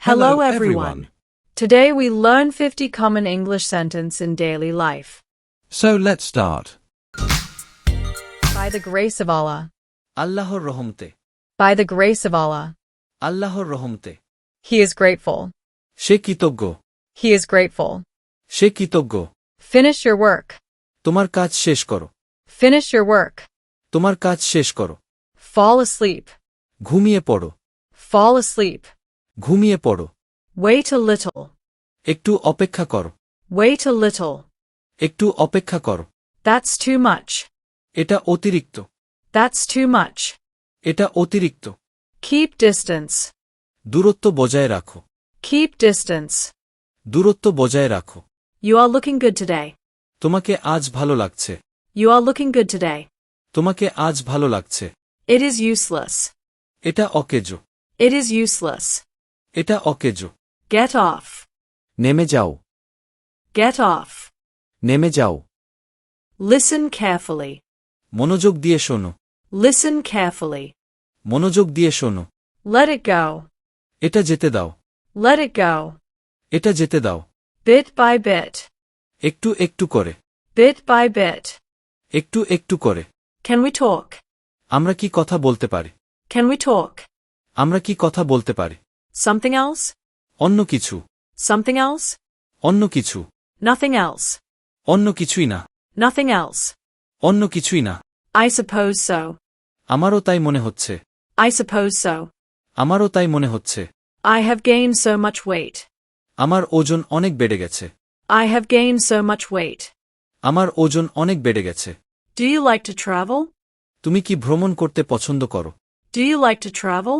Hello everyone. Today we learn 50 common English sentences in daily life. So let's start. By the grace of Allah. Allahor rahmate. By the grace of Allah. Allahor rahmate. He is grateful. She kritoggo. He is grateful. She kritoggo. Finish your work. তোমার কাজ শেষ করো। Finish your work. তোমার কাজ শেষ করো। Fall asleep. ঘুমিয়ে পড়ো। Fall asleep. ঘুমিয়ে পড়ো। Wait a little. একটু অপেক্ষা করো। Wait a little. একটু অপেক্ষা করো। That's too much. এটা অতিরিক্ত। That's too much. এটা অতিরিক্ত। Keep distance. দূরত্ব বজায় রাখো। Keep distance. দূরত্ব বজায় রাখো। You are looking good today. তোমাকে আজ ভালো লাগছে। You are looking good today. তোমাকে আজ ভালো লাগছে। It is useless. এটা অকেজো। It is useless. এটা অকেজো। Get off. নেমে যাও। Get off. নেমে যাও। Listen carefully. মনোযোগ দিয়ে শোনো। Listen carefully. মনোযোগ দিয়ে শোনো। Let it go. এটা যেতে দাও। Let it go. এটা যেতে দাও। Bit by bit. একটু একটু করে। Bit by bit. একটু একটু করে। Can we talk? আমরা কি কথা বলতে পারি? Can we talk? আমরা কি কথা বলতে পারি? Something else? অন্য কিছু। Something else? অন্য কিছু। Nothing else. অন্য কিছুই না। Nothing else. অন্য কিছুই না। I suppose so. আমারও তাই মনে হচ্ছে। I suppose so. আমারও তাই মনে হচ্ছে। I have gained so much weight. আমার ওজন অনেক বেড়ে গেছে। I have gained so much weight. আমার ওজন অনেক বেড়ে গেছে। Do you like to travel? তুমি কি ভ্রমণ করতে পছন্দ করো? Do you like to travel?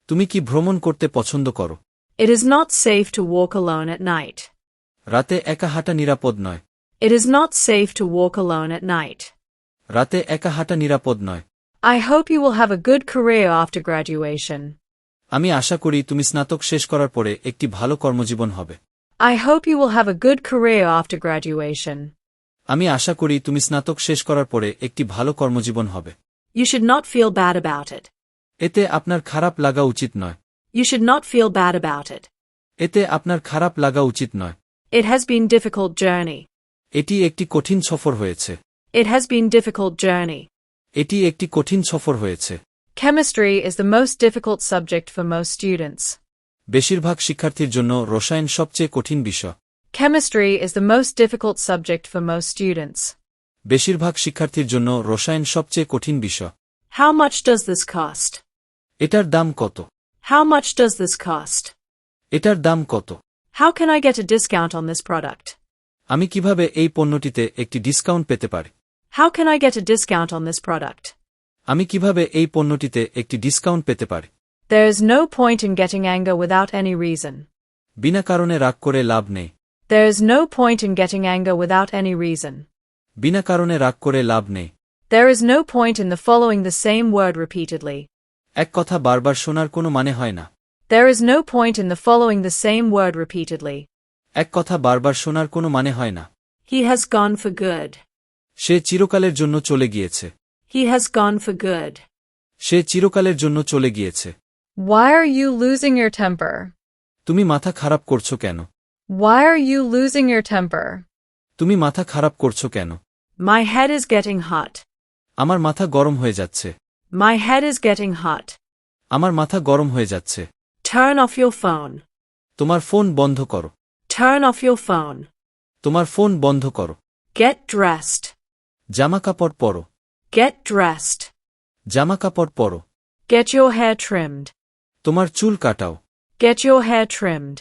তুমি কি ভ্রমণ করতে পছন্দ করো? It is not safe to walk alone at night. রাতে একা হাঁটা নিরাপদ নয়। It is not safe to walk alone at night. রাতে একা হাঁটা নিরাপদ নয়। I hope you will have a good career after graduation. আমি আশা করি তুমি স্নাতক শেষ করার পরে একটি ভালো কর্মজীবন হবে। I hope you will have a good career after graduation. আমি আশা করি তুমি স্নাতক শেষ করার পরে একটি ভালো কর্মজীবন হবে। You should not feel bad about it. এতে আপনার খারাপ লাগা উচিত নয়। You should not feel bad about it. এতে আপনার খারাপ লাগা উচিত নয়। It has been difficult journey. এটি একটি কঠিন সফর হয়েছে। It has been difficult journey. এটি একটি কঠিন সফর হয়েছে। Chemistry is the most difficult subject for most students. বেশিরভাগ শিক্ষার্থীর জন্য রসায়ন সবচেয়ে কঠিন বিষয়। Chemistry is the most difficult subject for most students. বেশিরভাগ শিক্ষার্থীর জন্য রসায়ন সবচেয়ে কঠিন বিষয়। How much does this cost? এটার দাম কত? How much does this cost? এটার দাম কত? How can I get a discount on this product? আমি কিভাবে এই পণ্যটিতে একটি ডিসকাউন্ট পেতে পারি? How can I get a discount on this product? আমি কিভাবে এই পণ্যটিতে একটি ডিসকাউন্ট পেতে পারি? There is no point in getting anger without any reason. বিনা কারণে রাগ করে লাভ নেই। There is no point in getting anger without any reason. বিনা কারণে রাগ করে লাভ নেই। There is no point in the following the same word repeatedly. এক কথা বারবার শোনার কোনো মানে হয় না। There is no point in the following the same word repeatedly. এক কথা বারবার শোনার কোনো মানে হয় না। He has gone for good. সে চিরকালের জন্য চলে গিয়েছে। He has gone for good. সে চিরকালের জন্য চলে গিয়েছে। Why are you losing your temper? তুমি মাথা খারাপ করছো কেন? Why are you losing your temper? তুমি মাথা খারাপ করছো কেন? My head is getting hot. আমার মাথা গরম হয়ে যাচ্ছে। My head is getting hot. আমার মাথা গরম হয়ে যাচ্ছে। Turn off your phone. তোমার ফোন বন্ধ করো। Turn off your phone. তোমার ফোন বন্ধ করো। Get dressed. জামাকাপড় পরো। Get dressed. জামাকাপড় পরো। Get your hair trimmed. তোমার চুল কাটাও। Get your hair trimmed.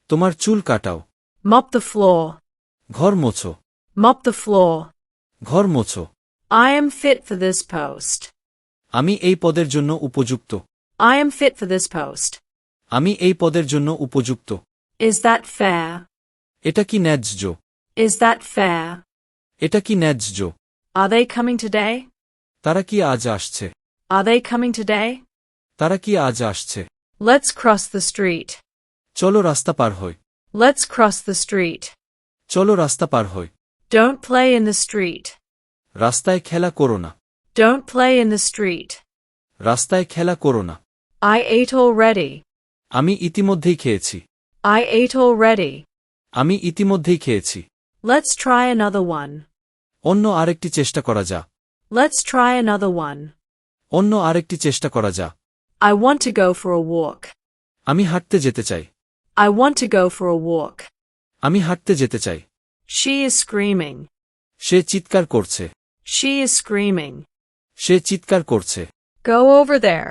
তোমার চুল কাটাও। Mop the floor. ঘর মোছো। Mop the floor. ঘর মোছো। I am fit for this post. আমি এই পদের জন্য উপযুক্ত। I am fit for this post. আমি এই পদের জন্য উপযুক্ত। Is that fair? এটা কি ন্যায্য? Is that fair? এটা কি ন্যায্য? Are they coming today? তারা কি আজ আসছে? Are they coming today? তারা কি আজ আসছে? Let's cross the street. চলো রাস্তা পার হই। Let's cross the street. চলো রাস্তা পার হই। Don't play in the street. রাস্তায় খেলা করো না। Don't play in the street. রাস্তায় খেলা করো না। I ate already. আমি ইতিমধ্যেই খেয়েছি। I ate already. আমি ইতিমধ্যেই খেয়েছি। Let's try another one. অন্য আরেকটি চেষ্টা করা যা। Let's try another one. অন্য আরেকটি চেষ্টা করা যা। I want to go for a walk. আমি হাঁটতে যেতে চাই। I want to go for a walk. আমি হাঁটতে যেতে চাই। She is screaming. সে চিৎকার করছে। She is screaming. সে চিৎকার করছে। Go over there.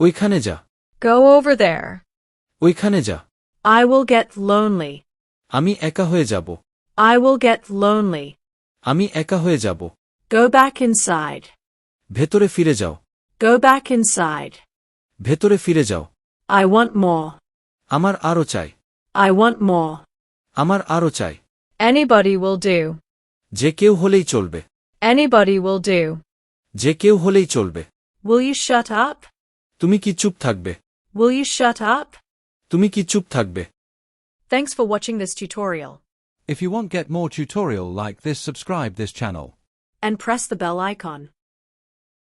ওইখানে যা। Go over there. ওইখানে যা। I will get lonely. আমি একা হয়ে যাব। I will get lonely. আমি একা হয়ে যাব। Go back inside. ভেতরে ফিরে যাও। Go back inside. ভেতরে ফিরে যাও। I want more. আমার আরো চাই। I want more. আমার আরো চাই। Anybody will do. যে কেউ হলেই চলবে। Anybody will do. যে কেউ হলেই চলবে। Will you shut up? তুমি কি চুপ থাকবে? Will you shut up? তুমি কি চুপ থাকবে? Thanks for watching this tutorial. If you want get more tutorial like this, subscribe this channel. And press the bell icon.